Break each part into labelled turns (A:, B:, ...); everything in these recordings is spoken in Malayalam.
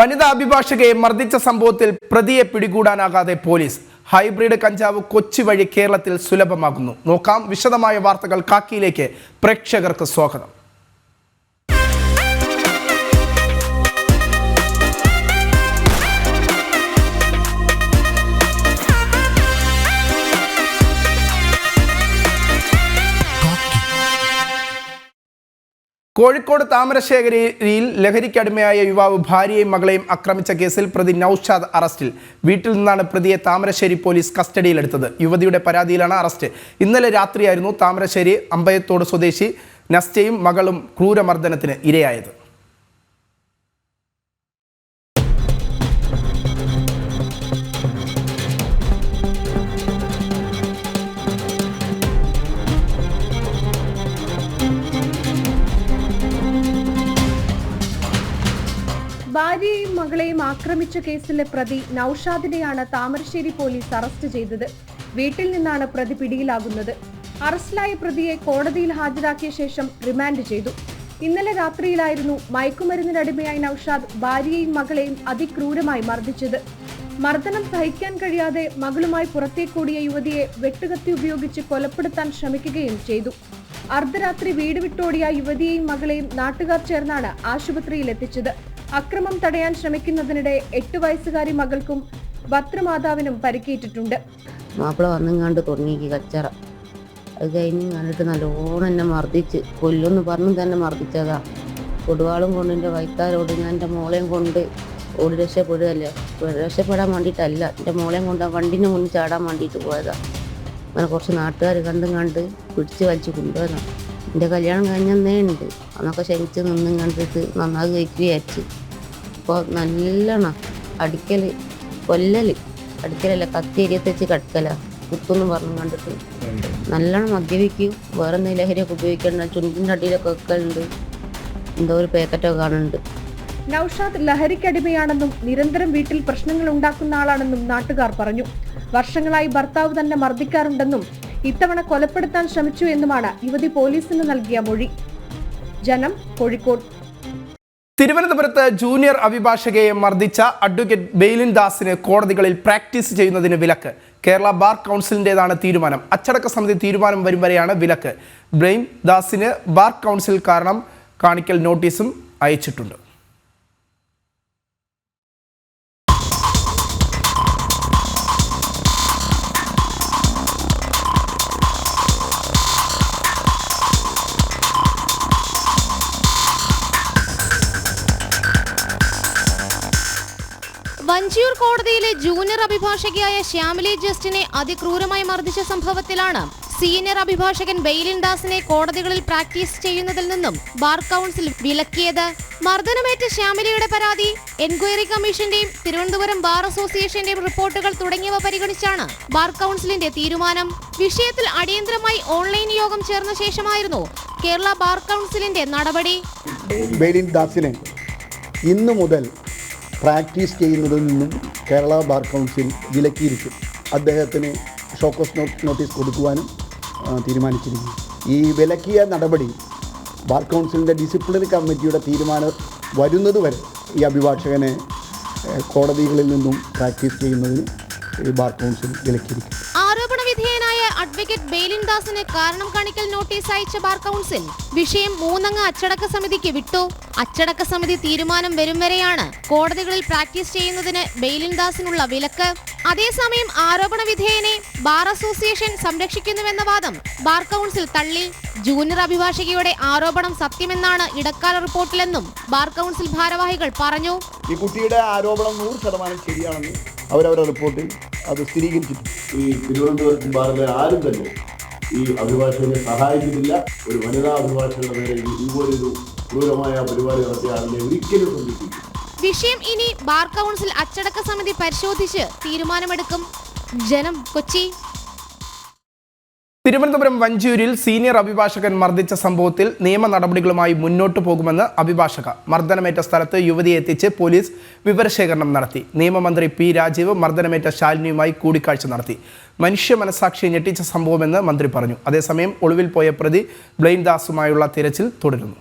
A: വനിതാ അഭിഭാഷകയെ മർദ്ദിച്ച സംഭവത്തിൽ പ്രതിയെ പിടികൂടാനാകാതെ പോലീസ്. ഹൈബ്രിഡ് കഞ്ചാവ് കൊച്ചി വഴി കേരളത്തിൽ സുലഭമാകുന്നു. നോക്കാം വിശദമായ വാർത്തകൾ. കാക്കിയിലേക്ക് പ്രേക്ഷകർക്ക് സ്വാഗതം. കോഴിക്കോട് താമരശ്ശേരിയിൽ ലഹരിക്കടിമയായ യുവാവ് ഭാര്യയെയും മകളെയും ആക്രമിച്ച കേസിൽ പ്രതി നൌഷാദ് അറസ്റ്റിൽ. വീട്ടിൽ നിന്നാണ് പ്രതിയെ താമരശ്ശേരി പോലീസ് കസ്റ്റഡിയിലെടുത്തത്. യുവതിയുടെ പരാതിയിലാണ് അറസ്റ്റ്. ഇന്നലെ രാത്രിയായിരുന്നു താമരശ്ശേരി അമ്പയത്തോട് സ്വദേശി നസ്റ്റയും മകളും ക്രൂരമർദ്ദനത്തിന് ഇരയായത്.
B: ഭാര്യയെയും മകളെയും ആക്രമിച്ച കേസിലെ പ്രതി നൌഷാദിനെയാണ് താമരശ്ശേരി പോലീസ് അറസ്റ്റ് ചെയ്തത്. വീട്ടിൽ നിന്നാണ് പ്രതി പിടിയിലാകുന്നത്. അറസ്റ്റിലായ പ്രതിയെ കോടതിയിൽ ഹാജരാക്കിയ ശേഷം റിമാൻഡ് ചെയ്തു. ഇന്നലെ രാത്രിയിലായിരുന്നു മയക്കുമരുന്നിനടിമയായ നൌഷാദ് ഭാര്യയെയും മകളെയും അതിക്രൂരമായി മർദ്ദിച്ചത്. മർദ്ദനം സഹിക്കാൻ കഴിയാതെ മകളുമായി പുറത്തേക്കൂടിയ യുവതിയെ വെട്ടുകത്തി ഉപയോഗിച്ച് കൊലപ്പെടുത്താൻ ശ്രമിക്കുകയും ചെയ്തു. അർദ്ധരാത്രി വീട് വിട്ടോടിയ യുവതിയെയും മകളെയും നാട്ടുകാർ ചേർന്നാണ് ആശുപത്രിയിൽ എത്തിച്ചത്. അക്രമം തടയാൻ ശ്രമിക്കുന്നതിനിടെ 8 വയസ്സുകാരി മകൾക്കും ഭർത്തൃമാതാവിനും പരിക്കേറ്റിട്ടുണ്ട്.
C: മാപ്പിള വന്നുങ്ങാണ്ട് തുടങ്ങി കച്ചറ. അത് കഴിഞ്ഞ് കണ്ടിട്ട് നല്ലോണം എന്നെ മർദ്ദിച്ച് കൊല്ലുമെന്ന് പറഞ്ഞു തന്നെ മർദ്ദിച്ചതാ. കൊടുവാളും കൊണ്ട് എൻ്റെ വൈത്താരോട് ഞാൻ എൻ്റെ മോളെയും കൊണ്ട് ഓടി രക്ഷപ്പെടാൻ വേണ്ടിയിട്ടല്ല, എൻ്റെ മോളെയും കൊണ്ട് ആ വണ്ടിൻ്റെ മുന്നിൽ ചാടാൻ വേണ്ടിയിട്ട് പോയതാ. അങ്ങനെ കുറച്ച് നാട്ടുകാർ കണ്ട് പിടിച്ച് വലിച്ച് കൊണ്ടുപോയതാണ്. എൻ്റെ കല്യാണം കഴിഞ്ഞേ ഉണ്ട്. അന്നൊക്കെ ക്ഷണിച്ച് നിന്നും കണ്ടിട്ട് നന്നായി കഴിക്കുകയായിരിച്ചു. അപ്പോൾ നല്ലോണം അടിക്കലല്ല കത്തിയരിയത്ത് വെച്ച് കടക്കല കുത്തൊന്നും പറഞ്ഞു കണ്ടിട്ട് നല്ലോണം മദ്യപിക്കും. വേറെ എന്തെങ്കിലും ലഹരിയൊക്കെ ഉപയോഗിക്കണ്ട. ചുണ്ടിൻ്റെ അടിയിലൊക്കെ വെക്കലുണ്ട്. എന്തോ ഒരു പാക്കറ്റൊക്കെ കാണുന്നുണ്ട്.
B: നൌഷാദ് ലഹരിക്കടിമയാണെന്നും നിരന്തരം വീട്ടിൽ പ്രശ്നങ്ങൾ ഉണ്ടാക്കുന്ന ആളാണെന്നും നാട്ടുകാർ പറഞ്ഞു. വർഷങ്ങളായി ഭർത്താവ് തന്നെ മർദ്ദിക്കാറുണ്ടെന്നും ഇത്തവണ കൊലപ്പെടുത്താൻ ശ്രമിച്ചു എന്നുമാണ് യുവതി പോലീസിന് നൽകിയ മൊഴി. ജനം, കോഴിക്കോട്.
A: തിരുവനന്തപുരത്ത് ജൂനിയർ അഭിഭാഷകയെ മർദ്ദിച്ച അഡ്വക്കേറ്റ് ബെയിലിൻ ദാസിന് കോടതികളിൽ പ്രാക്ടീസ് ചെയ്യുന്നതിന് വിലക്ക്. കേരള ബാർ കൗൺസിലിൻ്റെതാണ് തീരുമാനം. അച്ചടക്ക സമിതി തീരുമാനം വരും വരെയാണ് വിലക്ക്. ബെയിലിൻ ദാസിന് ബാർ കൗൺസിൽ കാരണം കാണിക്കൽ നോട്ടീസും അയച്ചിട്ടുണ്ട്.
D: വഞ്ചിയൂർ കോടതിയിലെ ജൂനിയർ അഭിഭാഷകയായ ശ്യാമിലി ജസ്റ്റിനെ അതിക്രൂരമായി മർദ്ദിച്ച സംഭവത്തിലാണ് സീനിയർ അഭിഭാഷകൻ ബെയിലിൻ ദാസിനെ കോടതികളിൽ പ്രാക്ടീസ് ചെയ്യുന്നതിൽ നിന്നും ബാർ കൗൺസിൽ വിലക്കിയത്. മർദ്ദനമേറ്റ ശ്യാമിലിയുടെ പരാതി, എൻക്വയറി കമ്മീഷന്റെയും തിരുവനന്തപുരം ബാർ അസോസിയേഷന്റെയും റിപ്പോർട്ടുകൾ തുടങ്ങിയവ പരിഗണിച്ചാണ് ബാർ കൗൺസിലിന്റെ തീരുമാനം. വിഷയത്തിൽ അടിയന്തരമായി ഓൺലൈൻ യോഗം ചേർന്ന ശേഷമായിരുന്നു കേരള ബാർ കൗൺസിലിന്റെ നടപടി.
E: ബെയിലിൻ ദാസിനെ ഇന്നു മുതൽ പ്രാക്ടീസ് ചെയ്യുന്നതിൽ നിന്നും കേരള ബാർ കൗൺസിൽ വിലക്കിയിരിക്കും. അദ്ദേഹത്തിന് ഷോക്കോസ് നോട്ടീസ് കൊടുക്കുവാനും തീരുമാനിച്ചിരിക്കുന്നു. ഈ വിലക്കിയ നടപടി ബാർ കൗൺസിലിൻ്റെ ഡിസിപ്ലിനറി കമ്മിറ്റിയുടെ തീരുമാനം വരുന്നതുവരെ ഈ അഭിഭാഷകനെ കോടതികളിൽ നിന്നും പ്രാക്ടീസ് ചെയ്യുന്നതിന് ഈ ബാർ കൗൺസിൽ വിലക്കിയിരിക്കും.
D: ആരോപണ വിധേയനായ അഡ്വക്കേറ്റ് ബെയിലിൻ ദാസിന് കാരണം കാണിക്കൽ നോട്ടീസ് അയച്ച ബാർ കൗൺസിൽ വിഷയം 3 അംഗ അച്ചടക്ക സമിതിക്ക് വിട്ടു. അച്ചടക്ക സമിതി തീരുമാനം വരും വരെയാണ് കോടതികളിൽ പ്രാക്ടീസ് ചെയ്യുന്നതിന് ബെയിലിൻ ദാസിനുള്ള വിലക്ക്. അതേസമയം ആരോപണ വിധേയനെ ബാർ അസോസിയേഷൻ സംരക്ഷിക്കുന്നുവെന്ന വാദം ബാർ കൗൺസിൽ തള്ളി. ജൂനിയർ അഭിഭാഷകയുടെ ആരോപണം സത്യമെന്നാണ് ഇടക്കാല റിപ്പോർട്ടിലെന്നും ബാർ കൗൺസിൽ ഭാരവാഹികൾ പറഞ്ഞു.
E: ഈ കുട്ടിയുടെ ആരോപണം 100% ശരിയാണെന്ന് അവരവരുടെ റിപ്പോർട്ടിൽ അത് സ്ഥിരീകരിച്ചിട്ടുണ്ട്.
F: ഈ തിരുവനന്തപുരത്ത് ബാറിലെ ആരും തന്നെ ഈ അഭിഭാഷകനെ സഹായിക്കുന്നില്ല. ഒരു വനിതാ അഭിഭാഷകരുടെ നേരെ ഇതുപോലൊരു ക്രൂരമായ പരിപാടി നടത്തിയ ആളിനെ ഒരിക്കലും ശ്രദ്ധിക്കില്ല.
D: വിഷയം ഇനി ബാർ കൗൺസിൽ അച്ചടക്ക സമിതി പരിശോധിച്ച് തീരുമാനമെടുക്കും. ജനം, കൊച്ചി.
A: തിരുവനന്തപുരം വഞ്ചിയൂരിൽ സീനിയർ അഭിഭാഷകൻ മർദ്ദിച്ച സംഭവത്തിൽ നിയമ നടപടികളുമായി മുന്നോട്ടു പോകുമെന്ന് അഭിഭാഷക. മർദ്ദനമേറ്റ സ്ഥലത്ത് യുവതിയെ എത്തിച്ച് പോലീസ് വിവരശേഖരണം നടത്തി. നിയമമന്ത്രി പി രാജീവ് മർദ്ദനമേറ്റ ശാലിനിയുമായി കൂടിക്കാഴ്ച നടത്തി. മനുഷ്യ മനസാക്ഷിയെ ഞെട്ടിച്ച സംഭവമെന്ന് മന്ത്രി പറഞ്ഞു. അതേസമയം ഒളിവിൽ പോയ പ്രതി ബെയിലിൻ ദാസുമായുള്ള തിരച്ചിൽ തുടരുന്നു.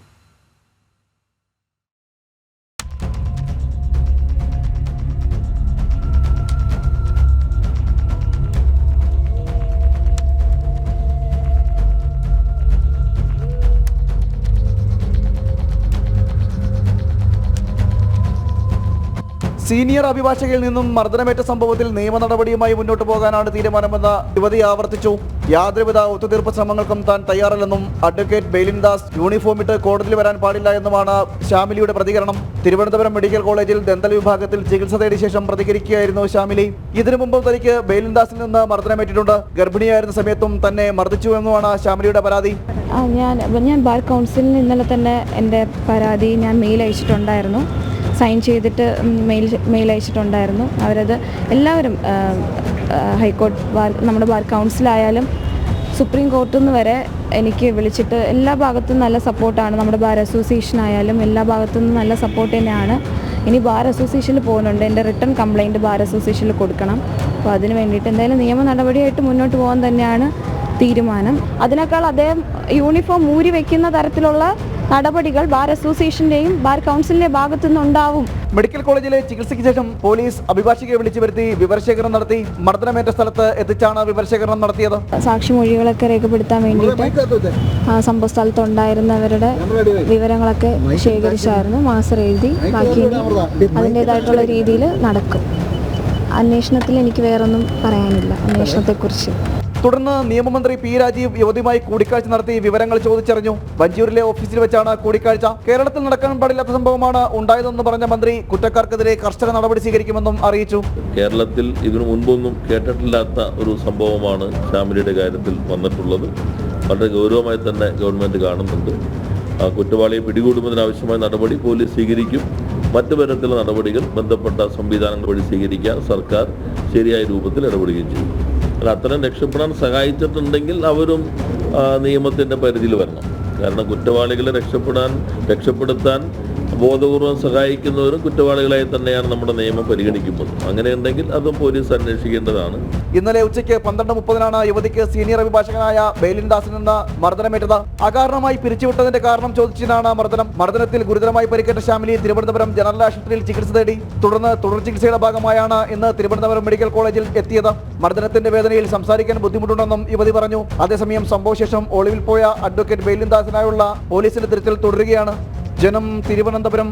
G: സീനിയർ അഭിഭാഷകയിൽ നിന്നും മർദ്ദനമേറ്റ സംഭവത്തിൽ നിയമ നടപടിയുമായി മുന്നോട്ട് പോകാനാണ് തീരുമാനമെന്ന് യുവതി ആവർത്തിച്ചു. യാതൊരുവിധ ഒത്തുതീർപ്പ് ശ്രമങ്ങൾക്കും താൻ തയ്യാറല്ലെന്നും അഡ്വക്കേറ്റ് ബെയിലിൻ ദാസ് യൂണിഫോമിട്ട് കോടതിയിൽ വരാൻ പാടില്ല എന്നുമാണ് ശ്യാമിലിയുടെ പ്രതികരണം. തിരുവനന്തപുരം മെഡിക്കൽ കോളേജിൽ ദന്തൽ വിഭാഗത്തിൽ ചികിത്സ തേടിയ ശേഷം പ്രതികരിക്കുകയായിരുന്നു ശ്യാമിലി. ഇതിനു മുമ്പ് തനിക്ക് ബെയിലിൻ ദാസിൽ നിന്ന് മർദ്ദനമേറ്റിട്ടുണ്ട്. ഗർഭിണിയായിരുന്ന സമയത്തും തന്നെ മർദ്ദിച്ചു എന്നുമാണ് ശ്യാമിലിയുടെ പരാതി.
H: ഞാൻ ബാർ കൗൺസിലിന് ഇന്നലെ തന്നെ എൻ്റെ പരാതി ഞാൻ മെയിൽ അയച്ചിട്ടുണ്ടായിരുന്നു. സൈൻ ചെയ്തിട്ട് മെയിൽ അയച്ചിട്ടുണ്ടായിരുന്നു. അവരത് എല്ലാവരും ഹൈക്കോടതി നമ്മുടെ ബാർ കൗൺസിലായാലും സുപ്രീം കോർട്ടിൽ നിന്ന് വരെ എനിക്ക് വിളിച്ചിട്ട് എല്ലാ ഭാഗത്തും നല്ല സപ്പോർട്ടാണ്. നമ്മുടെ ബാർ അസോസിയേഷൻ ആയാലും എല്ലാ ഭാഗത്തു നിന്നും നല്ല സപ്പോർട്ട് തന്നെയാണ്. ഇനി ബാർ അസോസിയേഷനിൽ പോകുന്നുണ്ട്. എൻ്റെ റിട്ടേൺ കംപ്ലയിൻറ്റ് ബാർ അസോസിയേഷനിൽ കൊടുക്കണം. അപ്പോൾ അതിന് വേണ്ടിയിട്ട് എന്തായാലും നിയമ നടപടിയായിട്ട് മുന്നോട്ട് പോകാൻ തന്നെയാണ് തീരുമാനം. അതിനേക്കാൾ അദ്ദേഹം യൂണിഫോം ഊരി വയ്ക്കുന്ന തരത്തിലുള്ള നടപടികൾ ബാർ അസോസിയേഷൻ്റെയും ബാർ കൗൺസിലിൻ്റെ ഭാഗത്തു നിന്നുണ്ടാവും.
G: മെഡിക്കൽ കോളേജിലെ ചികിത്സയ്ക്ക് ശേഷം പോലീസ് അഭിഭാഷകയെ വിളിച്ചു വരുത്തി വിവരശേഖരണം നടത്തി. മർദ്ദനമേറ്റ സ്ഥലത്ത് എത്തിച്ചാണ് വിവരശേഖരണം നടത്തിയത്.
H: സാക്ഷിമൊഴികളൊക്കെ രേഖപ്പെടുത്താൻ വേണ്ടിയിട്ട് സംഭവ സ്ഥലത്ത് ഉണ്ടായിരുന്നവരുടെ വിവരങ്ങളൊക്കെ ശേഖരിച്ചായിരുന്നു. മാസ്റ്റർ എഴുതി. ബാക്കി അതിൻ്റേതായിട്ടുള്ള രീതിയിൽ നടക്കും. അന്വേഷണത്തിൽ എനിക്ക് വേറൊന്നും പറയാനില്ല അന്വേഷണത്തെക്കുറിച്ച്.
G: തുടർന്ന് നിയമമന്ത്രി പി രാജീവ് യുവതിയുമായി കൂടിക്കാഴ്ച നടത്തി വിവരങ്ങൾ ചോദിച്ചറിഞ്ഞു. വഞ്ചൂരിലെ ഓഫീസിൽ വെച്ചാണ് കൂടിക്കാഴ്ച. കേരളത്തിൽ നടക്കാൻ പാടില്ലാത്ത സംഭവമാണ് ഉണ്ടായതെന്ന് പറഞ്ഞ മന്ത്രി കുറ്റക്കാർക്കെതിരെ കർശന നടപടി സ്വീകരിക്കുമെന്നും അറിയിച്ചു.
I: കേരളത്തിൽ ഇതിനു മുൻപൊന്നും കേട്ടിട്ടില്ലാത്ത ഒരു സംഭവമാണ് ശ്യാമിലിയുടെ കാര്യത്തിൽ വന്നിട്ടുള്ളത്. വളരെ ഗൗരവമായി തന്നെ ഗവൺമെന്റ് കാണുന്നുണ്ട്. കുറ്റവാളിയെ പിടികൂടുന്നതിനാവശ്യമായ നടപടി പോലീസ് സ്വീകരിക്കും. മറ്റു തരത്തിലുള്ള നടപടികൾ ബന്ധപ്പെട്ട സംവിധാനങ്ങൾ വഴി സ്വീകരിക്കാൻ സർക്കാർ ശരിയായ രൂപത്തിൽ ഇടപെടുകയും ചെയ്യും. അത്തരം രക്ഷപ്പെടാൻ സഹായിച്ചിട്ടുണ്ടെങ്കിൽ അവരും നിയമത്തിൻ്റെ പരിധിയിൽ വരണം. കാരണം കുറ്റവാളികളെ രക്ഷപ്പെടുത്താൻ ബോധപൂർവം സഹായിക്കുന്നവരും കുറ്റവാളികളായി തന്നെയാണ് നമ്മുടെ നിയമം പരിഗണിക്കുന്നത്. അങ്ങനെയുണ്ടെങ്കിൽ അതും പോലീസ് അന്വേഷിക്കേണ്ടതാണ്.
G: ഇന്നലെ ഉച്ചയ്ക്ക് 12:30 യുവതിക്ക് സീനിയർ അഭിഭാഷകനായ ബെയിലിൻ ദാസിൽ നിന്ന് മർദ്ദനമേറ്റത്. അകാരണമായി പിരിച്ചുവിട്ടതിന്റെ കാരണം ചോദിച്ചതാണ് മർദ്ദനത്തിൽ ഗുരുതരമായി പരിക്കേറ്റ ശ്യാമിലി തിരുവനന്തപുരം ജനറൽ ആശുപത്രിയിൽ ചികിത്സ തേടി. തുടർന്ന് തുടർ ചികിത്സയുടെ ഭാഗമായാണ് ഇന്ന് തിരുവനന്തപുരം മെഡിക്കൽ കോളേജിൽ എത്തിയത്. മർദ്ദനത്തിന്റെ വേദനയിൽ സംസാരിക്കാൻ ബുദ്ധിമുട്ടുണ്ടെന്നും യുവതി പറഞ്ഞു. അതേസമയം സംഭവശേഷം ഒളിവിൽ പോയ അഡ്വക്കേറ്റ് ബെയിലിൻ ദാസിനായുള്ള പോലീസിന്റെ തിരച്ചിൽ തുടരുകയാണ്. ജനം, തിരുവനന്തപുരം.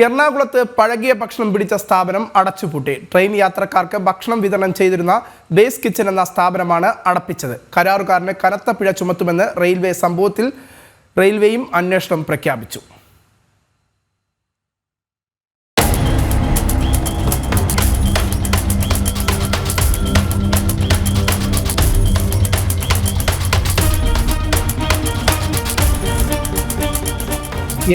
A: എറണാകുളത്ത് പഴകിയ ഭക്ഷണം പിടിച്ച സ്ഥാപനം അടച്ചുപൂട്ടി. ട്രെയിൻ യാത്രക്കാർക്ക് ഭക്ഷണം വിതരണം ചെയ്തിരുന്ന ബേസ് കിച്ചൻ എന്ന സ്ഥാപനമാണ് അടപ്പിച്ചത്. കരാറുകാരന് കനത്ത പിഴ ചുമത്തുമെന്ന് സംഭവത്തിൽ റെയിൽവേയും അന്വേഷണം പ്രഖ്യാപിച്ചു.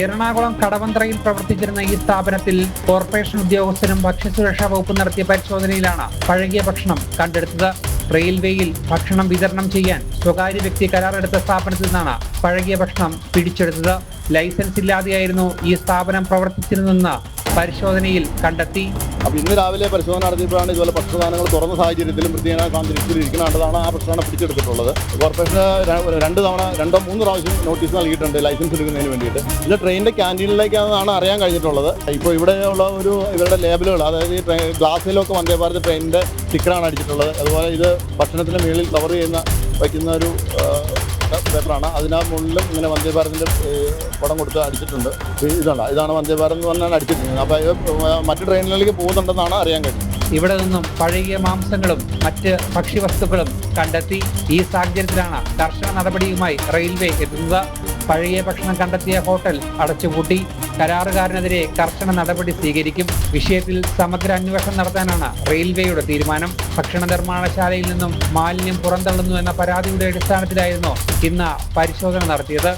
J: എറണാകുളം കടവന്ത്രയിൽ പ്രവർത്തിച്ചിരുന്ന ഈ സ്ഥാപനത്തിൽ കോർപ്പറേഷൻ ഉദ്യോഗസ്ഥരും ഭക്ഷ്യസുരക്ഷാ വകുപ്പ് നടത്തിയ പരിശോധനയിലാണ് പഴകിയ ഭക്ഷണം കണ്ടെടുത്തത്. റെയിൽവേയിൽ ഭക്ഷണം വിതരണം ചെയ്യാൻ സ്വകാര്യ വ്യക്തി കരാറെടുത്ത സ്ഥാപനത്തിൽ നിന്നാണ് പഴകിയ ഭക്ഷണം പിടിച്ചെടുത്തത്. ലൈസൻസ് ഇല്ലാതെയായിരുന്നു ഈ സ്ഥാപനം പ്രവർത്തിച്ചിരുന്നതെന്ന് പരിശോധനയിൽ കണ്ടെത്തി.
E: അപ്പോൾ ഇന്ന് രാവിലെ പരിശോധന നടത്തിയപ്പോഴാണ് ഇതുപോലെ ഭക്ഷ്യസാധനങ്ങൾ തുറന്ന സാഹചര്യത്തിലും വൃത്തിഹീന സാഹചര്യത്തിൽ ഇരിക്കുന്നതാണ് ആ ഭക്ഷണം പിടിച്ചെടുത്തിട്ടുള്ളത്. കോർപ്പറേഷന് 2-3 പ്രാവശ്യം നോട്ടീസ് നൽകിയിട്ടുണ്ട് ലൈസൻസ് എടുക്കുന്നതിന് വേണ്ടിയിട്ട്. ഇത് ട്രെയിനിൻ്റെ ക്യാൻറ്റീനിലേക്കാണെന്നാണ് അറിയാൻ കഴിഞ്ഞിട്ടുള്ളത്. ഇപ്പോൾ ഇവിടെയുള്ള ഇവരുടെ ലേബലുകൾ, അതായത് ഈ ഗ്ലാസ്സിലൊക്കെ വന്ദേ ഭാരത് ട്രെയിനിൻ്റെ സ്റ്റിക്കറാണ് അടിച്ചിട്ടുള്ളത്. അതുപോലെ ഇത് ഭക്ഷണത്തിൻ്റെ മുകളിൽ കവർ വയ്ക്കുന്ന ഒരു പേപ്പറാണ്. അതിന് മുകളിലും ഇങ്ങനെ വന്ദേ ഭാരതിൻ്റെ പടം കൊടുത്ത് അടിച്ചിട്ടുണ്ട്. ഇതാണ് വന്ദേ ഭാരത് എന്ന് പറഞ്ഞാൽ അടിച്ചിട്ടുണ്ട്. അപ്പോൾ ഇത് മറ്റു ട്രെയിനുകളിലേക്ക് പോകുന്നുണ്ടെന്നാണ് അറിയാൻ കഴിഞ്ഞത്.
J: ഇവിടെ നിന്നും പഴകിയ മാംസങ്ങളും മറ്റ് ഭക്ഷ്യവസ്തുക്കളും കണ്ടെത്തി. ഈ സാഹചര്യത്തിലാണ് കർശന നടപടിയുമായി റെയിൽവേ എത്തുന്നത്. പഴകിയ ഭക്ഷണം കണ്ടെത്തിയ ഹോട്ടൽ അടച്ചുപൂട്ടി. കരാറുകാരനെതിരെ കർശന നടപടി സ്വീകരിക്കും. വിഷയത്തിൽ സമഗ്ര അന്വേഷണം നടത്താനാണ് റെയിൽവേയുടെ തീരുമാനം. ഭക്ഷണ നിർമ്മാണശാലയിൽ നിന്നും മാലിന്യം പുറന്തള്ളുന്നു എന്ന പരാതിയുടെ അടിസ്ഥാനത്തിലായിരുന്നു ഇന്ന് പരിശോധന നടത്തിയത്.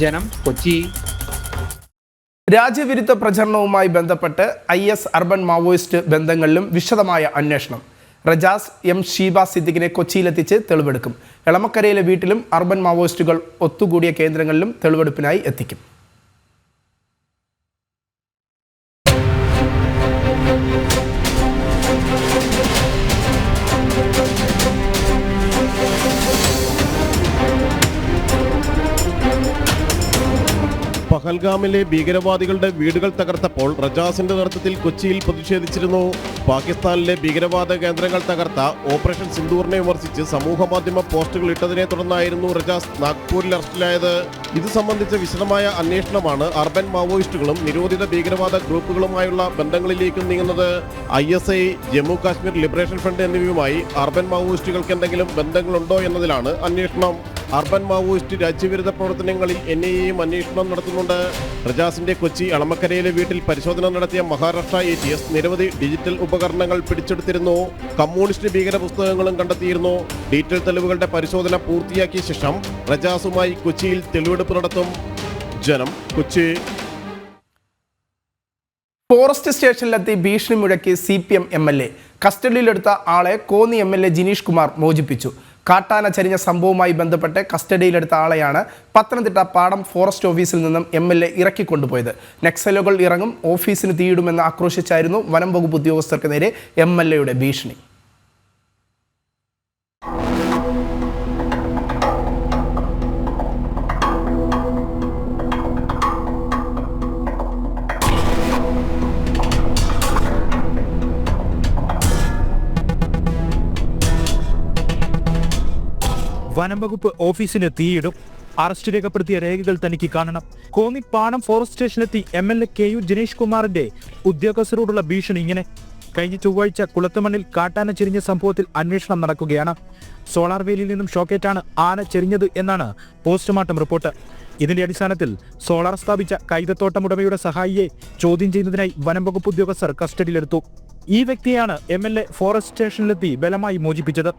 J: ജനം, കൊച്ചി.
A: രാജ്യവിരുദ്ധ പ്രചരണവുമായി ബന്ധപ്പെട്ട് IS അർബൻ മാവോയിസ്റ്റ് ബന്ധങ്ങളിലും വിശദമായ അന്വേഷണം. റജാസ് ഷീബ സിദ്ദിഖിനെ കൊച്ചിയിലെത്തിച്ച് തെളിവെടുക്കും. എളമക്കരയിലെ വീട്ടിലും അർബൻ മാവോയിസ്റ്റുകൾ ഒത്തുകൂടിയ കേന്ദ്രങ്ങളിലും തെളിവെടുപ്പിനായി എത്തിക്കും.
K: പഹൽഗാമിലെ ഭീകരവാദികളുടെ വീടുകൾ തകർത്തപ്പോൾ റജാസിന്റെ നേതൃത്വത്തിൽ കൊച്ചിയിൽ പ്രതിഷേധിച്ചിരുന്നു. പാകിസ്ഥാനിലെ ഭീകരവാദ കേന്ദ്രങ്ങൾ തകർത്ത ഓപ്പറേഷൻ സിന്ദൂറിനെ വിമർശിച്ച് സമൂഹമാധ്യമ പോസ്റ്റുകൾ ഇട്ടതിനെ തുടർന്നായിരുന്നു റജാസ് നാഗ്പൂരിൽ അറസ്റ്റിലായത്. ഇത് സംബന്ധിച്ച വിശദമായ അന്വേഷണമാണ് അർബൻ മാവോയിസ്റ്റുകളും നിരോധിത ഭീകരവാദ ഗ്രൂപ്പുകളുമായുള്ള ബന്ധങ്ങളിലേക്കും നീങ്ങുന്നത്. ISI, Jammu Kashmir liberation front എന്നിവയുമായി അർബൻ മാവോയിസ്റ്റുകൾക്ക് എന്തെങ്കിലും ബന്ധങ്ങളുണ്ടോ എന്നതിലാണ് അന്വേഷണം. അർബൻ മാവോയിസ്റ്റ് രാജ്യവിരുദ്ധ പ്രവർത്തനങ്ങളിൽ NIAയും അന്വേഷണം നടത്തുന്നുണ്ട്. റജാസിന്റെ കൊച്ചി അളമക്കരയിലെ വീട്ടിൽ പരിശോധന നടത്തിയ മഹാരാഷ്ട്ര ATS നിരവധി ഡിജിറ്റൽ ഉപകരണങ്ങൾ പിടിച്ചെടുത്തിരുന്നു. കമ്മ്യൂണിസ്റ്റ് ഭീകര പുസ്തകങ്ങളും കണ്ടെത്തിയിരുന്നു. ഡീറ്റെയിൽ തെളിവുകളുടെ പരിശോധന പൂർത്തിയാക്കിയ ശേഷം റജാസുമായി കൊച്ചിയിൽ തെളിവെടുപ്പ് നടത്തും. ജനം, കൊച്ചി.
A: ഫോറസ്റ്റ് സ്റ്റേഷനിലെത്തി ഭീഷണി മുഴക്കി CPM MLA. കസ്റ്റഡിയിലെടുത്ത ആളെ കോന്നി MLA ജിനീഷ് കുമാർ മോചിപ്പിച്ചു. കാട്ടാന ചരിഞ്ഞ സംഭവവുമായി ബന്ധപ്പെട്ട് കസ്റ്റഡിയിലെടുത്ത ആളെയാണ് പത്തനംതിട്ട പാടം ഫോറസ്റ്റ് ഓഫീസിൽ നിന്നും MLA ഇറക്കിക്കൊണ്ടുപോയത്. നക്സലുകൾ ഇറങ്ങും, ഓഫീസിന് തീയിടുമെന്ന് ആക്രോശിച്ചായിരുന്നു വനം വകുപ്പ് ഉദ്യോഗസ്ഥർക്ക് നേരെ MLAയുടെ ഭീഷണി.
L: വനംവകുപ്പ് ഓഫീസിന് തീയിടും, അറസ്റ്റ് രേഖപ്പെടുത്തിയ രേഖകൾ തനിക്ക് കാണണം. കോന്നി പാടം ഫോറസ്റ്റ് സ്റ്റേഷനിലെത്തി MLA KU ജിനീഷ് കുമാറിന്റെ ഉദ്യോഗസ്ഥരോടുള്ള ഭീഷണി ഇങ്ങനെ. കഴിഞ്ഞ ചൊവ്വാഴ്ച കുളത്തുമണ്ണിൽ കാട്ടാന ചെരിഞ്ഞ സംഭവത്തിൽ അന്വേഷണം നടക്കുകയാണ്. സോളാർ വേലിയിൽ നിന്നും ഷോക്കേറ്റാണ് ആന ചെരിഞ്ഞത് എന്നാണ് പോസ്റ്റ്മോർട്ടം റിപ്പോർട്ട്. ഇതിന്റെ അടിസ്ഥാനത്തിൽ സോളാർ സ്ഥാപിച്ച കൈതത്തോട്ടം ഉടമയുടെ സഹായിയെ ചോദ്യം ചെയ്യുന്നതിനായി വനംവകുപ്പ് ഉദ്യോഗസ്ഥർ കസ്റ്റഡിയിലെടുത്തു. ഈ വ്യക്തിയാണ് MLA ഫോറസ്റ്റ് സ്റ്റേഷനിലെത്തി ബലമായി മോചിപ്പിച്ചത്.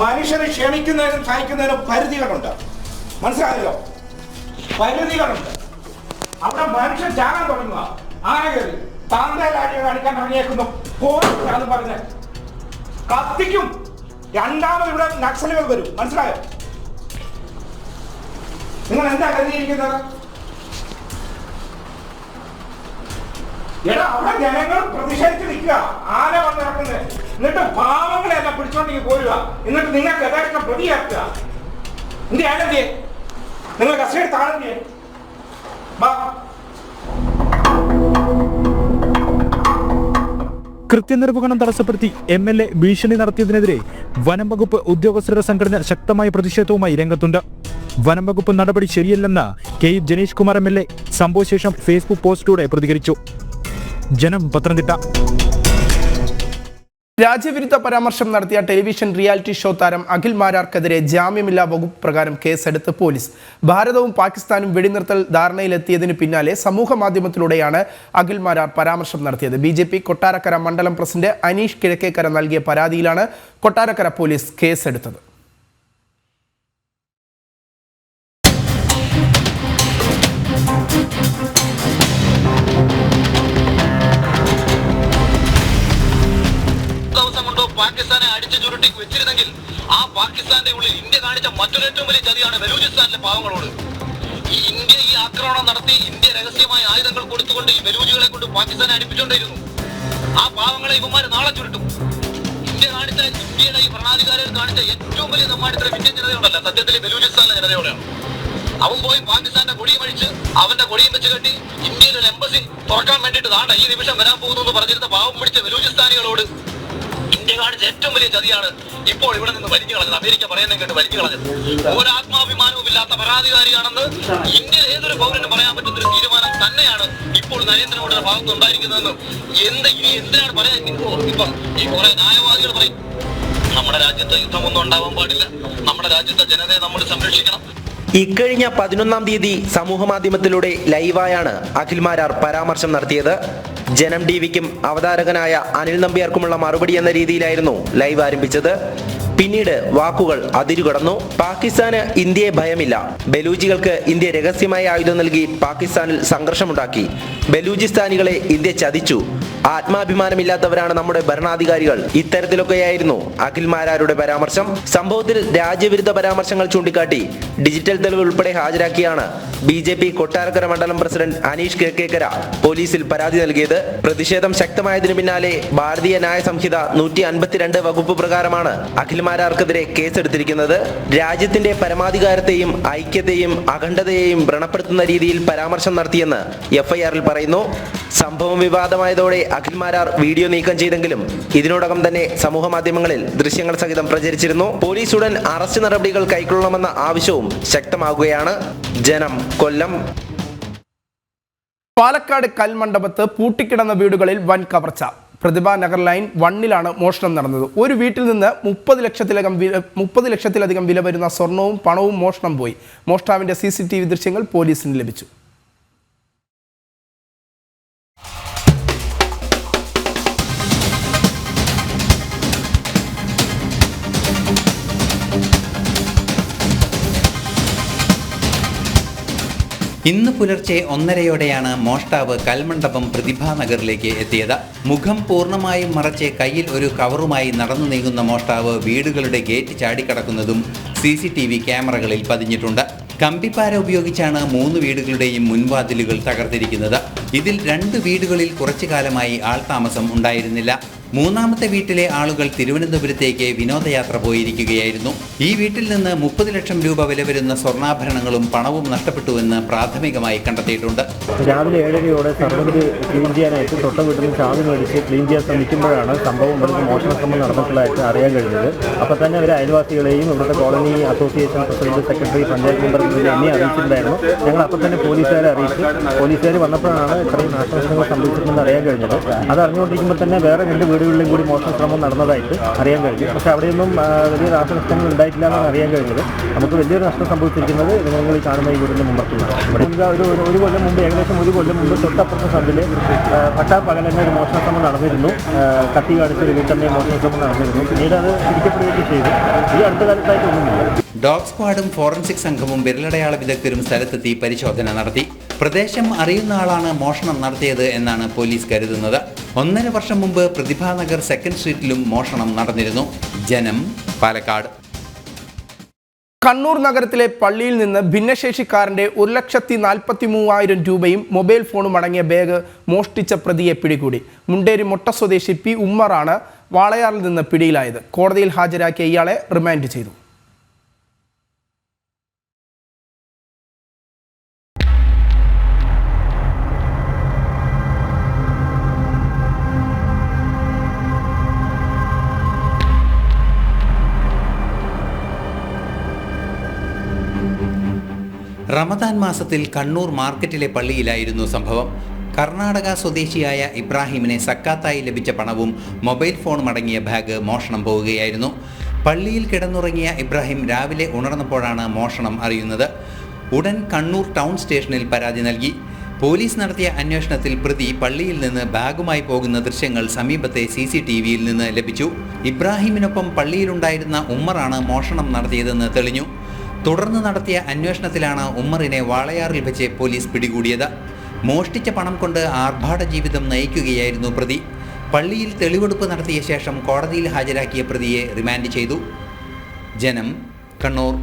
M: മനുഷ്യരെ ക്ഷമിക്കുന്നതിനും സഹിക്കുന്നതിനും പരിധികളുണ്ട്, മനസ്സിലായല്ലോ? പരിധികളുണ്ട്. അവിടെ മനുഷ്യൻ ചാകാൻ തുടങ്ങുക, ആന കയറി താന്തേലാടി കാണിക്കാൻ തുടങ്ങിയേക്കുന്നു. പോലീസാണ് പറഞ്ഞ് കത്തിക്കും. രണ്ടാമത് ഇവിടെ നക്സലുകൾ വരും, മനസ്സിലായോ? നിങ്ങൾ എന്താ കരുതിയിരിക്കുന്നത്? എടാ, അവിടെ ജനങ്ങൾ പ്രതിഷേധിച്ച് നിൽക്കുക, ആന വന്നിറക്കുന്നത്. എന്നിട്ട് പാവങ്ങളെല്ലാം പിടിച്ചോണ്ടെങ്കിൽ പോരുക, എന്നിട്ട് നിങ്ങൾക്ക് യഥാർത്ഥ പ്രതിയാക്കുക. എന്ത് ആനന്ദേ നിങ്ങൾ കസ്റ്റഡി താഴെ
L: കൃത്യനിർവഹണം തടസ്സപ്പെടുത്തി MLA ഭീഷണി നടത്തിയതിനെതിരെ വനംവകുപ്പ് ഉദ്യോഗസ്ഥരുടെ സംഘടന ശക്തമായ പ്രതിഷേധവുമായി രംഗത്തുണ്ട്. വനംവകുപ്പ് നടപടി ശരിയല്ലെന്ന് KU ജിനീഷ് കുമാർ MLA സംഭവശേഷം ഫേസ്ബുക്ക് പോസ്റ്റിലൂടെ പ്രതികരിച്ചു. ജനം, പത്തനംതിട്ട.
A: രാജ്യവിരുദ്ധ പരാമർശം നടത്തിയ ടെലിവിഷൻ റിയാലിറ്റി ഷോ താരം അഖിൽ മാരാർക്കെതിരെ ജാമ്യമില്ലാ വകുപ്പ് പ്രകാരം കേസെടുത്ത് പോലീസ്. ഭാരതവും പാകിസ്ഥാനും വെടിനിർത്തൽ ധാരണയിലെത്തിയതിന് പിന്നാലെ സമൂഹ മാധ്യമത്തിലൂടെയാണ് അഖിൽ മാരാർ പരാമർശം നടത്തിയത്. BJP കൊട്ടാരക്കര മണ്ഡലം പ്രസിഡന്റ് അനീഷ് കിഴക്കേക്കര നൽകിയ പരാതിയിലാണ് കൊട്ടാരക്കര പോലീസ് കേസെടുത്തത്.
N: പാകിസ്ഥാനെ അടിച്ചു ചുരുട്ടി വെച്ചിരുന്നെങ്കിൽ ആ പാകിസ്ഥാന്റെ ഉള്ളിൽ ഇന്ത്യ കാണിച്ച മറ്റൊരു ഏറ്റവും വലിയ ചതിയാണ് ബലൂചിസ്ഥാനിലെ പാവങ്ങളോട്. ഈ ആക്രമണം നടത്തി ഇന്ത്യ രഹസ്യമായ ആയുധങ്ങൾ കൊടുത്തുകൊണ്ട് ഈ ബലൂജികളെ കൊണ്ട് പാകിസ്ഥാനെ അടുപ്പിച്ചുകൊണ്ടിരുന്നു. ആ പാവങ്ങളെ ഇവന്മാര് നാളെ ചുരുട്ടും. ഇന്ത്യയുടെ ഈ ഭരണാധികാരികൾ കാണിച്ച ഏറ്റവും വലിയ നമ്മാടിത്തരം ഇന്ത്യൻ ജനതയോടല്ല, സത്യത്തിൽ ബലൂചിസ്ഥാനിലെ ജനതയോടെയാണ്. അവൻ പോയി പാകിസ്ഥാന്റെ കൊടിയും അഴിച്ച് അവന്റെ കൊടിയും വെച്ച് കെട്ടി ഇന്ത്യയിൽ ഒരു എംബസി തുറക്കാൻ വേണ്ടിയിട്ട് നാട്ടെ ഈ നിമിഷം വരാൻ പോകുന്നു എന്ന് പറഞ്ഞിരുന്ന പാവം പിടിച്ച ബലൂചിസ്ഥാനികളോട് ഇന്ത്യ കാണിച്ച ഏറ്റവും വലിയ ചതിയാണ് ഇപ്പോൾ ഇവിടെ നിന്ന് വലിഞ്ഞു കളഞ്ഞത്. അമേരിക്ക പറയുന്നത് കേട്ട് വലിഞ്ഞു കളഞ്ഞത്. ഒരു ആത്മാഭിമാനവും ഇല്ലാത്ത ഭരണാധികാരിയാണെന്ന് ഇന്ത്യയിൽ ഏതൊരു പൗരനും പറയാൻ പറ്റുന്ന ഒരു തീരുമാനം തന്നെയാണ് ഇപ്പോൾ നരേന്ദ്രമോദിയുടെ ഭാഗത്ത് ഉണ്ടായിരിക്കുന്നതെന്ന് ഇനി എന്തിനാണ് പറയാൻ? ഇപ്പം ഈ കുറെ ന്യായവാദികൾ പറയും നമ്മുടെ രാജ്യത്ത് യുദ്ധമൊന്നും ഉണ്ടാവാൻ പാടില്ല, നമ്മുടെ രാജ്യത്തെ ജനതയെ നമ്മൾ സംരക്ഷിക്കണം.
O: ഇക്കഴിഞ്ഞ 11-ാം തീയതി സമൂഹ മാധ്യമത്തിലൂടെ ലൈവായാണ് അഖിൽ മാരാർ പരാമർശം നടത്തിയത്. ജനം ടിവിക്കും അവതാരകനായ അനിൽ നമ്പ്യാർക്കുമുള്ള മറുപടി എന്ന രീതിയിലായിരുന്നു ലൈവ് ആരംഭിച്ചത്. പിന്നീട് വാക്കുകൾ അതിരുകടന്നു. പാകിസ്ഥാന് ഇന്ത്യയെ ഭയമില്ല, ബലൂജികൾക്ക് ഇന്ത്യ രഹസ്യമായ ആയുധം നൽകി പാകിസ്ഥാനിൽ സംഘർഷമുണ്ടാക്കി, ബലൂചിസ്ഥാനികളെ ഇന്ത്യ ചതിച്ചു, ആത്മാഭിമാനമില്ലാത്തവരാണ് നമ്മുടെ ഭരണാധികാരികൾ. ഇത്തരത്തിലൊക്കെയായിരുന്നു അഖിൽമാരാരുടെ പരാമർശം. സംഭവത്തിൽ രാജ്യവിരുദ്ധ പരാമർശങ്ങൾ ചൂണ്ടിക്കാട്ടി ഡിജിറ്റൽ തെളിവ് ഉൾപ്പെടെ ഹാജരാക്കിയാണ് BJP കൊട്ടാരക്കര മണ്ഡലം പ്രസിഡന്റ് അനീഷ് കിഴക്കേക്കര പോലീസിൽ പരാതി നൽകിയത്. പ്രതിഷേധം ശക്തമായതിനു പിന്നാലെ ഭാരതീയ ന്യായ സംഹിത 152 വകുപ്പ് പ്രകാരമാണ് അഖിൽമാരാർക്കെതിരെ കേസെടുത്തിരിക്കുന്നത്. രാജ്യത്തിന്റെ പരമാധികാരത്തെയും ഐക്യത്തെയും അഖണ്ഡതയെയും വ്രണപ്പെടുത്തുന്ന രീതിയിൽ പരാമർശം നടത്തിയെന്ന് FIR-ൽ പറയുന്നു. സംഭവം വിവാദമായതോടെ അഖിൽമാരാർ വീഡിയോ നീക്കം ചെയ്തെങ്കിലും ഇതിനോടകം തന്നെ സമൂഹ മാധ്യമങ്ങളിൽ ദൃശ്യങ്ങൾ സഹിതം പ്രചരിച്ചിരുന്നു. പോലീസ് ഉടൻ അറസ്റ്റ് നടപടികൾ കൈക്കൊള്ളണമെന്ന ആവശ്യവും ശക്തമാകുകയാണ്. ജനം, കൊല്ലം.
A: പാലക്കാട് കൽമണ്ഡപത്ത് പൂട്ടിക്കിടന്ന വീടുകളിൽ വൻ കവർച്ച. പ്രതിഭ നഗർ ലൈൻ 1-ലാണ് മോഷണം നടന്നത്. ഒരു വീട്ടിൽ നിന്ന് 30 ലക്ഷത്തിലധികം വില വരുന്ന സ്വർണവും പണവും മോഷണം പോയി. മോഷ്ടാവിന്റെ CCTV ദൃശ്യങ്ങൾ പോലീസിന് ലഭിച്ചു.
P: ഇന്ന് പുലർച്ചെ 1:30-യോടെയാണ് മോഷ്ടാവ് കൽമണ്ഡപം പ്രതിഭാനഗറിലേക്ക് എത്തിയത്. മുഖം പൂർണ്ണമായും മറച്ച് കയ്യിൽ ഒരു കവറുമായി നടന്നു നീങ്ങുന്ന മോഷ്ടാവ് വീടുകളുടെ ഗേറ്റ് ചാടിക്കടക്കുന്നതും CCTV ക്യാമറകളിൽ പതിഞ്ഞിട്ടുണ്ട്. കമ്പിപ്പാര ഉപയോഗിച്ചാണ് 3 വീടുകളുടെയും മുൻവാതിലുകൾ തകർത്തിരിക്കുന്നത്. ഇതിൽ 2 വീടുകളിൽ കുറച്ചു കാലമായി ആൾതാമസം ഉണ്ടായിരുന്നില്ല. മൂന്നാമത്തെ വീട്ടിലെ ആളുകൾ തിരുവനന്തപുരത്തേക്ക് വിനോദയാത്ര പോയിരിക്കുകയായിരുന്നു. ഈ വീട്ടിൽ നിന്ന് 30 ലക്ഷം രൂപ വില വരുന്ന സ്വർണ്ണാഭരണങ്ങളും പണവും നഷ്ടപ്പെട്ടുവെന്ന് പ്രാഥമികമായി കണ്ടെത്തിയിട്ടുണ്ട്.
Q: രാവിലെ 7:30-യോടെ സർവന്റ് ക്ലീൻ ചെയ്യാനായിട്ട് തൊട്ട വീട്ടിൽ നിന്ന് ചാവി മേടിച്ച് ക്ലീൻ ചെയ്യാൻ ശ്രമിക്കുമ്പോഴാണ് സംഭവം ഇവർക്ക് മോഷണ ശ്രമം നടന്നിട്ടുള്ളതായിട്ട് അറിയാൻ കഴിഞ്ഞത്. അപ്പോൾ തന്നെ അവർ അയൽവാസികളെയും ഇവിടുത്തെ colony association president, secretary, panchayat member എന്നെ അറിയിച്ചിട്ടുണ്ടായിരുന്നു. ഞങ്ങൾ അപ്പോൾ തന്നെ പോലീസുകാരെ അറിയിച്ചു. പോലീസുകാർ വന്നപ്പോഴാണ് ഇത്രയും നാശനഷ്ടങ്ങൾ സംഭവിച്ചിട്ടുണ്ടെന്ന് അറിയാൻ കഴിഞ്ഞത്. അത് അറിഞ്ഞുകൊണ്ടിരിക്കുമ്പോൾ തന്നെ വേറെ 2 വീടുകളിലും കൂടി മോഷണ ശ്രമം നടന്നതായിട്ട് അറിയാൻ കഴിഞ്ഞു. പക്ഷേ അവിടെയൊന്നും വലിയ നാശനഷ്ടങ്ങൾ ഉണ്ടായിട്ടില്ല എന്നാണ് അറിയാൻ കഴിഞ്ഞത്. നമുക്ക് വലിയൊരു നഷ്ടം സംഭവിച്ചിരിക്കുന്നത് നിങ്ങൾ ഈ കാണുന്ന ഈ വീടിൻ്റെ മുമ്പത്തുള്ളതാണ്. ഇവിടെ ഒരു കൊല്ലം മുമ്പ്, ഏകദേശം 1 കൊല്ലം മുമ്പ് തൊട്ടപ്പുറത്തെ സന്ധിൽ പട്ടാപ്പകൽ തന്നെ ഒരു മോഷണ ശ്രമം നടന്നിരുന്നു. കത്തി കാണിച്ചൊരു വീട്ടമ്മയെ മോഷണ ശ്രമം നടന്നിരുന്നു. പിന്നീട് അത് പിടിക്കപ്പെടുകയൊക്കെ ചെയ്തു. ഈ അടുത്ത കാലത്തായിട്ടൊന്നുമില്ല.
P: ഡോഗ് സ്ക്വാഡും ഫോറൻസിക് സംഘവും വിരലടയാള വിദഗ്ധരും സ്ഥലത്തെത്തി പരിശോധന നടത്തി. പ്രദേശം അറിയുന്ന ആളാണ് മോഷണം നടത്തിയത് എന്നാണ് പോലീസ് കരുതുന്നത്. 1.5 വർഷം മുമ്പ് പ്രതിഭാനഗർ 2nd സ്ട്രീറ്റിലും മോഷണം നടന്നിരുന്നു. ജനം, പാലക്കാട്.
A: കണ്ണൂർ നഗരത്തിലെ പള്ളിയിൽ നിന്ന് ഭിന്നശേഷിക്കാരന്റെ 1,43,000 രൂപയും മൊബൈൽ ഫോണും അടങ്ങിയ ബാഗ് മോഷ്ടിച്ച പ്രതിയെ പിടികൂടി. മുണ്ടേരി മൊട്ട സ്വദേശി P. ഉമ്മറാണ് വാളയാറിൽ നിന്ന് പിടിയിലായത്. കോടതിയിൽ ഹാജരാക്കിയ ഇയാളെ റിമാൻഡ് ചെയ്തു.
P: റമദാൻ മാസത്തിൽ കണ്ണൂർ മാർക്കറ്റിലെ പള്ളിയിലായിരുന്നു സംഭവം. കർണാടക സ്വദേശിയായ ഇബ്രാഹിമിനെ സക്കാത്തായി ലഭിച്ച പണവും മൊബൈൽ ഫോണും അടങ്ങിയ ബാഗ് മോഷണം പോവുകയായിരുന്നു. പള്ളിയിൽ കിടന്നുറങ്ങിയ ഇബ്രാഹിം രാവിലെ ഉണർന്നപ്പോഴാണ് മോഷണം അറിയുന്നത്. ഉടൻ കണ്ണൂർ ടൗൺ സ്റ്റേഷനിൽ പരാതി നൽകി. പോലീസ് നടത്തിയ അന്വേഷണത്തിൽ പ്രതി പള്ളിയിൽ നിന്ന് ബാഗുമായി പോകുന്ന ദൃശ്യങ്ങൾ സമീപത്തെ CCTV-യിൽ നിന്ന് ലഭിച്ചു. ഇബ്രാഹിമിനൊപ്പം പള്ളിയിലുണ്ടായിരുന്ന ഉമ്മറാണ് മോഷണം നടത്തിയതെന്ന് തെളിഞ്ഞു. തുടർന്ന് നടത്തിയ അന്വേഷണത്തിലാണ് ഉമ്മറിനെ വാളയാറിൽ വെച്ച് പോലീസ് പിടികൂടിയത്. മോഷ്ടിച്ച പണം കൊണ്ട് ആർഭാട ജീവിതം നയിക്കുകയായിരുന്നു പ്രതി. പള്ളിയിൽ തെളിവെടുപ്പ് നടത്തിയ ശേഷം കോടതിയിൽ ഹാജരാക്കിയ പ്രതിയെ റിമാൻഡ് ചെയ്തു. ജനം, കണ്ണൂർ.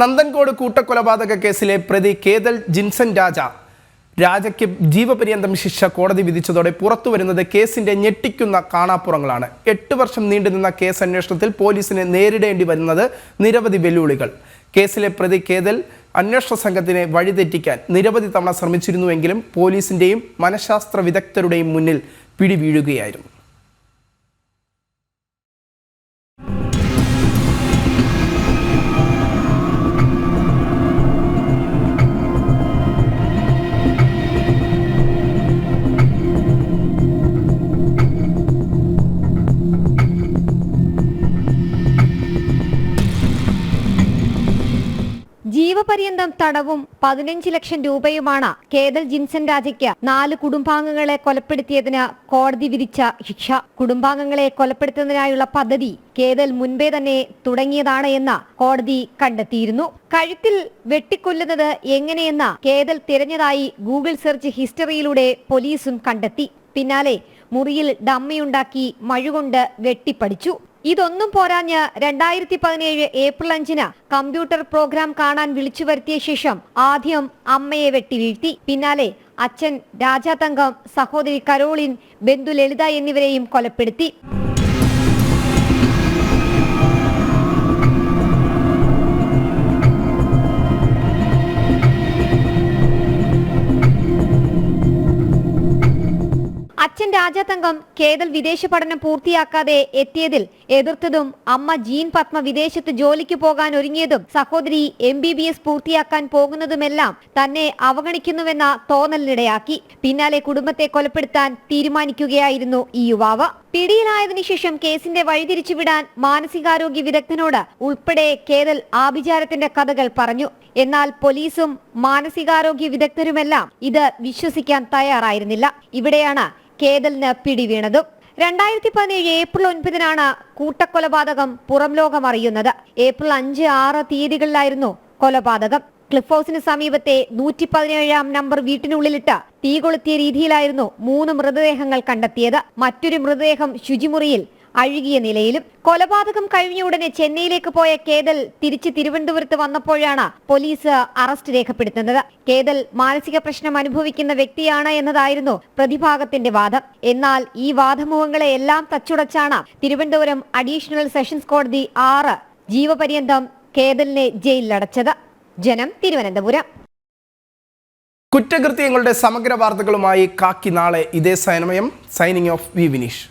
A: നന്ദൻകോട് കൂട്ടക്കൊലപാതക കേസിലെ പ്രതി കേതൽ ജിൻസൺ രാജയ്ക്ക് ജീവപര്യന്തം ശിക്ഷ കോടതി വിധിച്ചതോടെ പുറത്തുവരുന്നത് കേസിന്റെ ഞെട്ടിക്കുന്ന കാണാപ്പുറങ്ങളാണ്. 8 വർഷം നീണ്ടുനിന്ന കേസ് അന്വേഷണത്തിൽ പോലീസിന് നേരിടേണ്ടി വരുന്നത് നിരവധി വെല്ലുവിളികൾ. കേസിലെ പ്രതി കേതൽ അന്വേഷണ സംഘത്തിനെ വഴിതെറ്റിക്കാൻ നിരവധി തവണ ശ്രമിച്ചിരുന്നുവെങ്കിലും പോലീസിന്റെയും മനഃശാസ്ത്ര വിദഗ്ധരുടെയും മുന്നിൽ പിടിവീഴുകയായിരുന്നു.
R: ജീവപര്യന്തം തടവും 15 ലക്ഷം രൂപയുമാണ് കേതൽ ജിൻസൺ രാജയ്ക്ക് 4 കുടുംബാംഗങ്ങളെ കൊലപ്പെടുത്തിയതിന് കോടതി വിധിച്ച ശിക്ഷ. കുടുംബാംഗങ്ങളെ കൊലപ്പെടുത്തുന്നതിനായുള്ള പദ്ധതി കേതൽ മുൻപേ തന്നെ തുടങ്ങിയതാണ് എന്ന് കോടതി കണ്ടെത്തിയിരുന്നു. കഴുത്തിൽ വെട്ടിക്കൊല്ലുന്നത് എങ്ങനെയെന്ന് കേതൽ തിരഞ്ഞതായി ഗൂഗിൾ സെർച്ച് ഹിസ്റ്ററിയിലൂടെ പോലീസും കണ്ടെത്തി. പിന്നാലെ മുറിയിൽ ഡമ്മിയുണ്ടാക്കി മഴുകൊണ്ട് വെട്ടിപ്പടിച്ചു. ഇതൊന്നും പോരാഞ്ഞ് 2017 ഏപ്രിൽ 5 കമ്പ്യൂട്ടർ പ്രോഗ്രാം കാണാൻ വിളിച്ചു വരുത്തിയ ശേഷം ആദ്യം അമ്മയെ വെട്ടിവീഴ്ത്തി. പിന്നാലെ അച്ഛൻ രാജാതങ്കം, സഹോദരി കരോളിൻ, ബന്ധു ലളിത എന്നിവരെയും കൊലപ്പെടുത്തി. അച്ഛൻ രാജാതങ്കം കേതൽ വിദേശ പഠനം പൂർത്തിയാക്കാതെ എത്തിയതിൽ എതിർത്തതും അമ്മ ജീൻ പത്മ വിദേശത്ത് ജോലിക്ക് പോകാൻ ഒരുങ്ങിയതും സഹോദരി MBBS പൂർത്തിയാക്കാൻ പോകുന്നതുമെല്ലാം തന്നെ അവഗണിക്കുന്നുവെന്ന തോന്നലിനിടയാക്കി. പിന്നാലെ കുടുംബത്തെ കൊലപ്പെടുത്താൻ തീരുമാനിക്കുകയായിരുന്നു ഈ യുവാവ്. പിടിയിലായതിനു ശേഷം കേസിന്റെ വഴിതിരിച്ചുവിടാൻ മാനസികാരോഗ്യ വിദഗ്ധനോട് ഉൾപ്പെടെ കേതൽ ആഭിചാരത്തിന്റെ കഥകൾ പറഞ്ഞു. എന്നാൽ പോലീസും മാനസികാരോഗ്യ വിദഗ്ധരുമെല്ലാം ഇത് വിശ്വസിക്കാൻ തയ്യാറായിരുന്നില്ല. ഇവിടെയാണ് കേതലിന് പിടിവീണതും. 2017 ഏപ്രിൽ 9 കൂട്ടക്കൊലപാതകം പുറം ലോകം അറിയുന്നത്. ഏപ്രിൽ 5, 6 തീയതികളിലായിരുന്നു കൊലപാതകം. ക്ലിഫ് ഹൗസിന് സമീപത്തെ 117 നമ്പർ വീട്ടിനുള്ളിലിട്ട് തീ കൊളുത്തിയ രീതിയിലായിരുന്നു 3 മൃതദേഹങ്ങൾ കണ്ടെത്തിയത്. മറ്റൊരു മൃതദേഹം ശുചിമുറിയിൽ അഴുകിയ നിലയിലും. കൊലപാതകം കഴിഞ്ഞ ഉടനെ ചെന്നൈയിലേക്ക് പോയ കേതൽ തിരിച്ച് തിരുവനന്തപുരത്ത് വന്നപ്പോഴാണ് പോലീസ് അറസ്റ്റ് രേഖപ്പെടുത്തുന്നത്. കേതൽ മാനസിക പ്രശ്നം അനുഭവിക്കുന്ന വ്യക്തിയാണ് എന്നതായിരുന്നു പ്രതിഭാഗത്തിന്റെ വാദം. എന്നാൽ ഈ വാദമുഖങ്ങളെ എല്ലാം തച്ചുടച്ചാണ് തിരുവനന്തപുരം അഡീഷണൽ സെഷൻസ് കോടതി 6 ജീവപര്യന്തം കേതലിനെ ജയിലിലടച്ചത്. ജനം, തിരുവനന്തപുരം.
A: കുറ്റകൃത്യങ്ങളുടെ സമഗ്ര വാർത്തകളുമായി കാക്കി നാളെ ഇതേ സമയം. Signing off, V Vineesh.